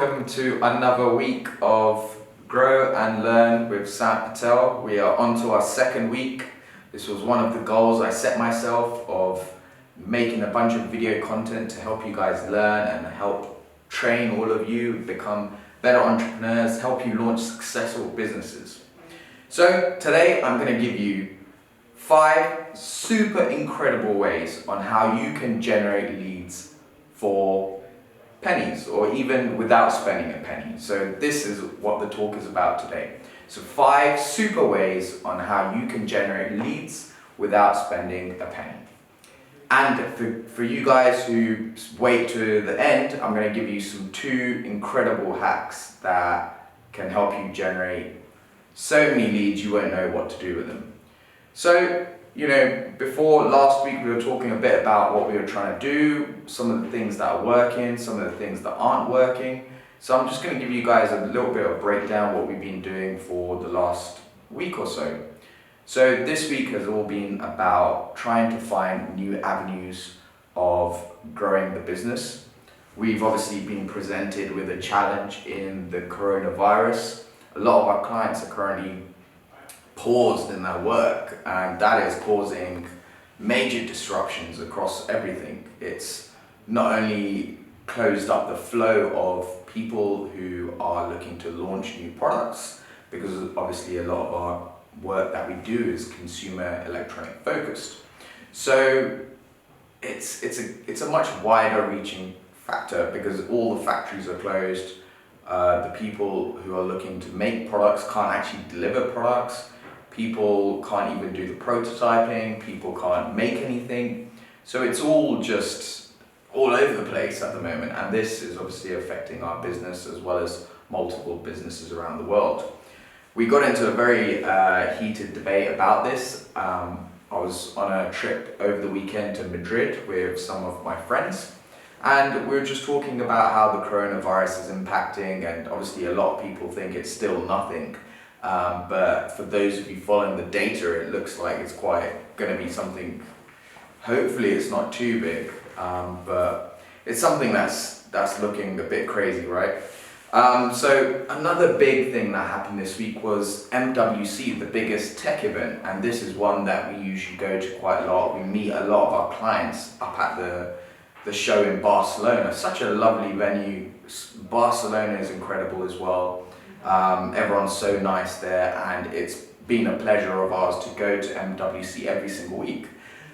Welcome to another week of Grow and Learn with Sam Patel. We are on to our second week. This was one of the goals I set myself of making a bunch of video content to help you guys learn and help train all of you become better entrepreneurs, help you launch successful businesses. So today I'm going to give you 5 super incredible ways on how you can generate leads for pennies or even without spending a penny. So this is what the talk is about today. So 5 super ways on how you can generate leads without spending a penny. And for you guys who wait to the end, I'm going to give you some 2 incredible hacks that can help you generate so many leads you won't know what to do with them. So, before last week we were talking a bit about what we were trying to do, some of the things that are working, some of the things that aren't working. So I'm just going to give you guys a little bit of breakdown what we've been doing for the last week or so. So this week has all been about trying to find new avenues of growing the business. We've obviously been presented with a challenge in the coronavirus. A lot of our clients are currently paused in their work, and that is causing major disruptions across everything. It's not only closed up the flow of people who are looking to launch new products, because obviously a lot of our work that we do is consumer electronic focused. So it's a much wider reaching factor because all the factories are closed. The people who are looking to make products can't actually deliver products. People can't even do the prototyping, people can't make anything. So it's all just all over the place at the moment, and this is obviously affecting our business as well as multiple businesses around the world. We got into a very heated debate about this. I was on a trip over the weekend to Madrid with some of my friends, and we were just talking about how the coronavirus is impacting, and obviously a lot of people think it's still nothing. But for those of you following the data, it looks like it's quite going to be something. Hopefully it's not too big, but it's something that's looking a bit crazy, right? So another big thing that happened this week was MWC, the biggest tech event, and this is one that we usually go to quite a lot. We meet a lot of our clients up at the show in Barcelona. Such a lovely venue. Barcelona is incredible as well. Everyone's so nice there, and it's been a pleasure of ours to go to MWC every single week.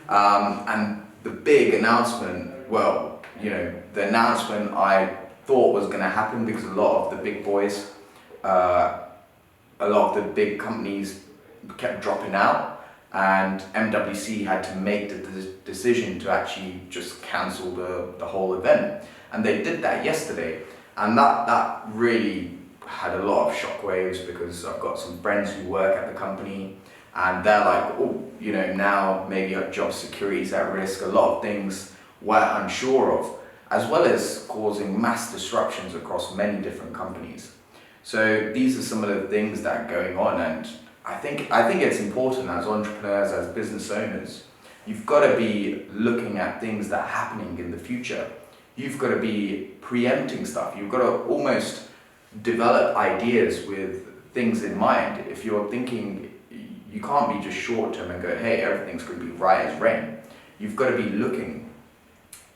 And the big announcement, the announcement I thought was going to happen because a lot of the big boys, a lot of the big companies kept dropping out, and MWC had to make the decision to actually just cancel the whole event. And they did that yesterday, and that really had a lot of shockwaves because I've got some friends who work at the company, and they're like, now maybe our job security is at risk. A lot of things we're unsure of, as well as causing mass disruptions across many different companies. So these are some of the things that are going on, and I think it's important as entrepreneurs, as business owners, you've got to be looking at things that are happening in the future. You've got to be preempting stuff. You've got to almost develop ideas with things in mind. If you're thinking, you can't be just short term and go, hey, everything's going to be right as rain. You've got to be looking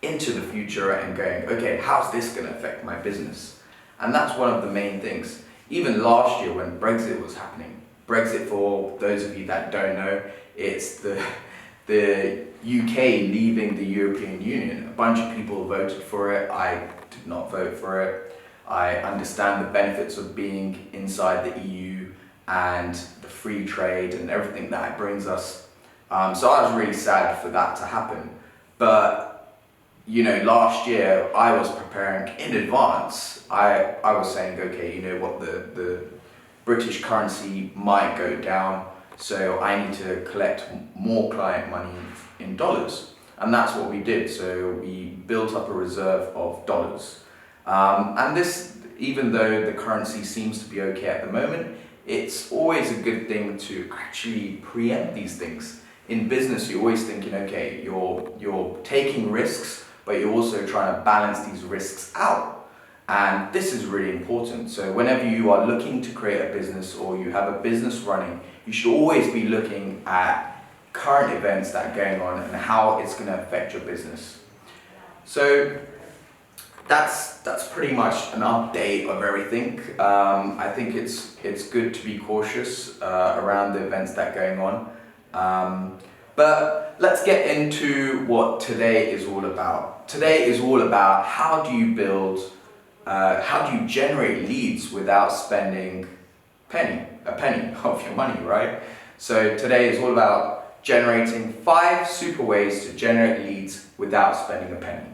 into the future and going, okay, how's this going to affect my business? And that's one of the main things. Even last year when Brexit was happening, Brexit, for those of you that don't know, it's the UK leaving the European Union. A bunch of people voted for it. I did not vote for it. I understand the benefits of being inside the EU and the free trade and everything that it brings us. So I was really sad for that to happen. But, last year I was preparing in advance. I was saying, okay, the British currency might go down, so I need to collect more client money in dollars. And that's what we did. So we built up a reserve of dollars. And this, even though the currency seems to be okay at the moment, it's always a good thing to actually preempt these things. In business, you're always thinking, okay, you're taking risks, but you're also trying to balance these risks out. And this is really important. So whenever you are looking to create a business or you have a business running, you should always be looking at current events that are going on and how it's going to affect your business. So that's pretty much an update of everything. I think it's good to be cautious around the events that are going on. But let's get into what today is all about. Today is all about how do you generate leads without spending a penny of your money, right? So today is all about generating 5 super ways to generate leads without spending a penny.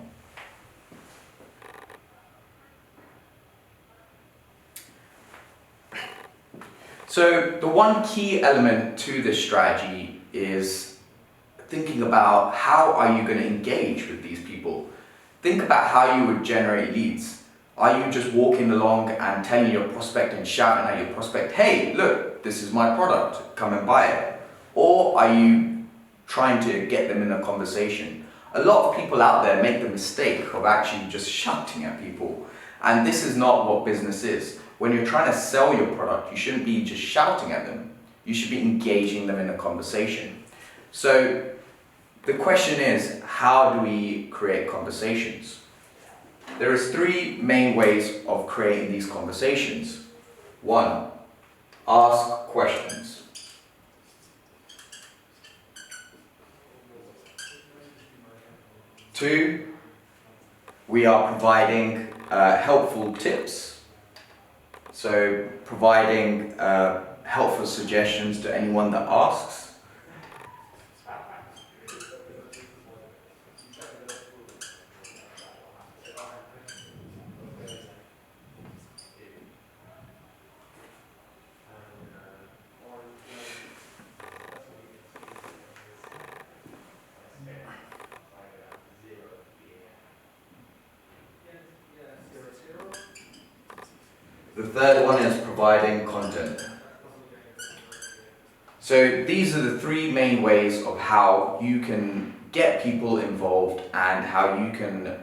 So the one key element to this strategy is thinking about how are you going to engage with these people. Think about how you would generate leads. Are you just walking along and telling your prospect and shouting at your prospect, hey, look, this is my product, come and buy it? Or are you trying to get them in a conversation? A lot of people out there make the mistake of actually just shouting at people. And this is not what business is. When you're trying to sell your product, you shouldn't be just shouting at them. You should be engaging them in a conversation. So the question is, how do we create conversations? There is 3 main ways of creating these conversations. 1, ask questions. 2, we are providing helpful tips. So providing helpful suggestions to anyone that asks. The third one is providing content. So these are the 3 main ways of how you can get people involved and how you can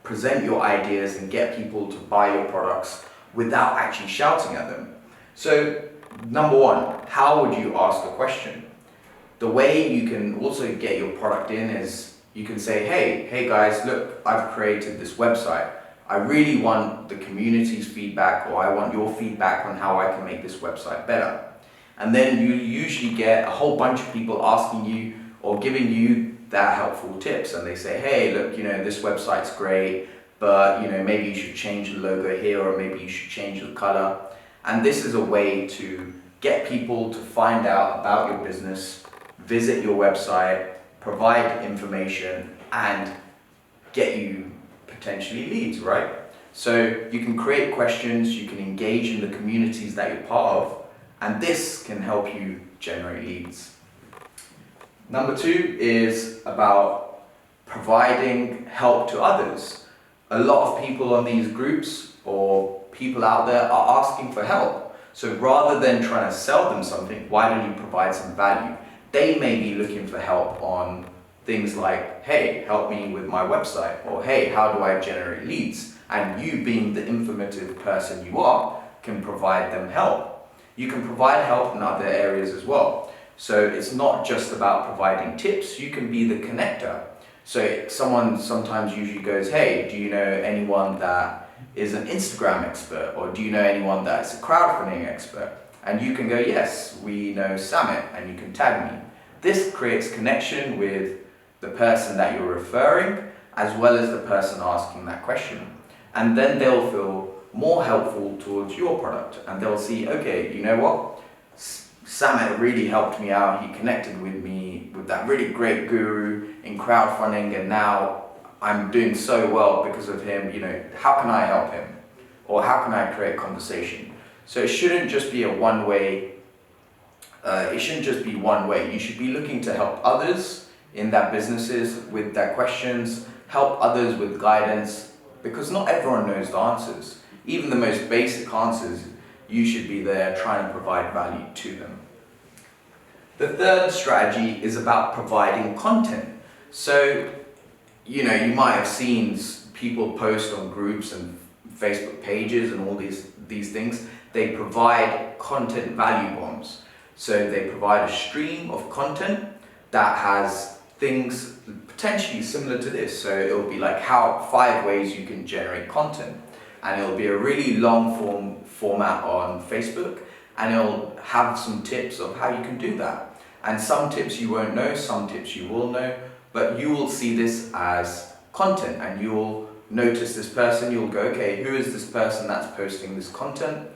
present your ideas and get people to buy your products without actually shouting at them. So number 1, how would you ask a question? The way you can also get your product in is you can say, hey guys, look, I've created this website. I really want the community's feedback, or I want your feedback on how I can make this website better. And then you usually get a whole bunch of people asking you or giving you that helpful tips, and they say, hey, look, this website's great, but maybe you should change the logo here, or maybe you should change the color. And this is a way to get people to find out about your business, visit your website, provide information, and get you potentially leads, right? So you can create questions, you can engage in the communities that you're part of, and this can help you generate leads. Number 2 is about providing help to others. A lot of people on these groups or people out there are asking for help. So rather than trying to sell them something, why don't you provide some value? They may be looking for help on things like, hey, help me with my website, or hey, how do I generate leads? And you, being the informative person you are, can provide them help. You can provide help in other areas as well. So it's not just about providing tips, you can be the connector. So someone sometimes usually goes, hey, do you know anyone that is an Instagram expert? Or do you know anyone that's a crowdfunding expert? And you can go, yes, we know Samit, and you can tag me. This creates connection with the person that you're referring, as well as the person asking that question. And then they'll feel more helpful towards your product, and they'll see, okay, you know what? Samit really helped me out. He connected with me with that really great guru in crowdfunding, and now I'm doing so well because of him. How can I help him? Or how can I create conversation? So it shouldn't just be a one-way. It shouldn't just be one way. You should be looking to help others in their businesses with their questions, help others with guidance, because not everyone knows the answers. Even the most basic answers, you should be there trying to provide value to them. The third strategy is about providing content. So, you might have seen people post on groups and Facebook pages and all these things, they provide content value bombs. So they provide a stream of content that has things potentially similar to this. So it'll be like 5 ways you can generate content. And it'll be a really long format on Facebook, and it'll have some tips of how you can do that. And some tips you won't know, some tips you will know, but you will see this as content, and you'll notice this person, you'll go, okay, who is this person that's posting this content?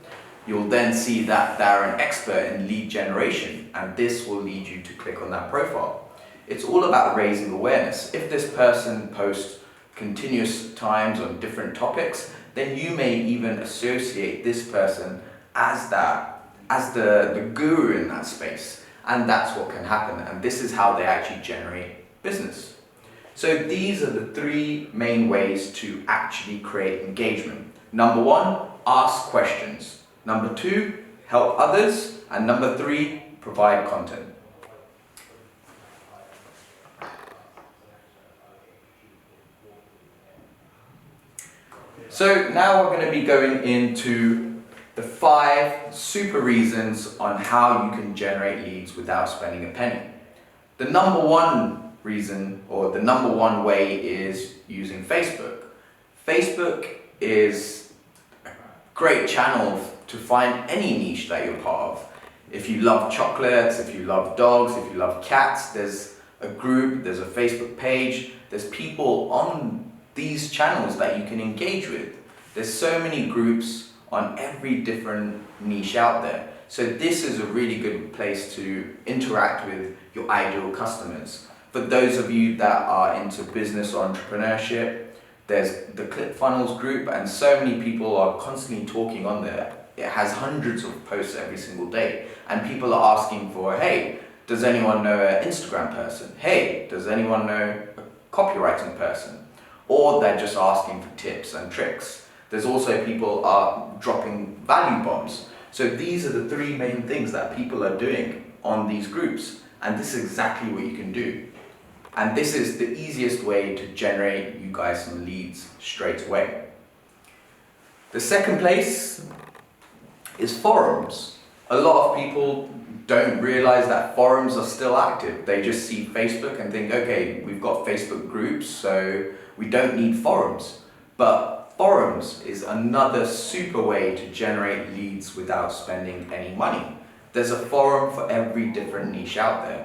You'll then see that they're an expert in lead generation, and this will lead you to click on that profile. It's all about raising awareness. If this person posts continuous times on different topics, then you may even associate this person as the guru in that space. And that's what can happen. And this is how they actually generate business. So these are the 3 main ways to actually create engagement. Number 1, ask questions. Number 2, help others. And number 3, provide content. So now we're going to be going into the 5 super reasons on how you can generate leads without spending a penny. The number 1 reason, or the number 1 way, is using Facebook. Facebook is a great channel to find any niche that you're part of. If you love chocolates, if you love dogs, if you love cats, there's a group, there's a Facebook page, there's people on these channels that you can engage with. There's so many groups on every different niche out there. So this is a really good place to interact with your ideal customers. For those of you that are into business or entrepreneurship, there's the ClickFunnels group, and so many people are constantly talking on there. It has hundreds of posts every single day, and people are asking for, hey, does anyone know an Instagram person? Hey, does anyone know a copywriting person? Or they're just asking for tips and tricks. There's also people are dropping value bombs. So these are the 3 main things that people are doing on these groups, and this is exactly what you can do. And this is the easiest way to generate you guys some leads straight away. The second place is forums. A lot of people don't realize that forums are still active. They just see Facebook and think, okay, we've got Facebook groups, so we don't need forums. But forums is another super way to generate leads without spending any money. There's a forum for every different niche out there.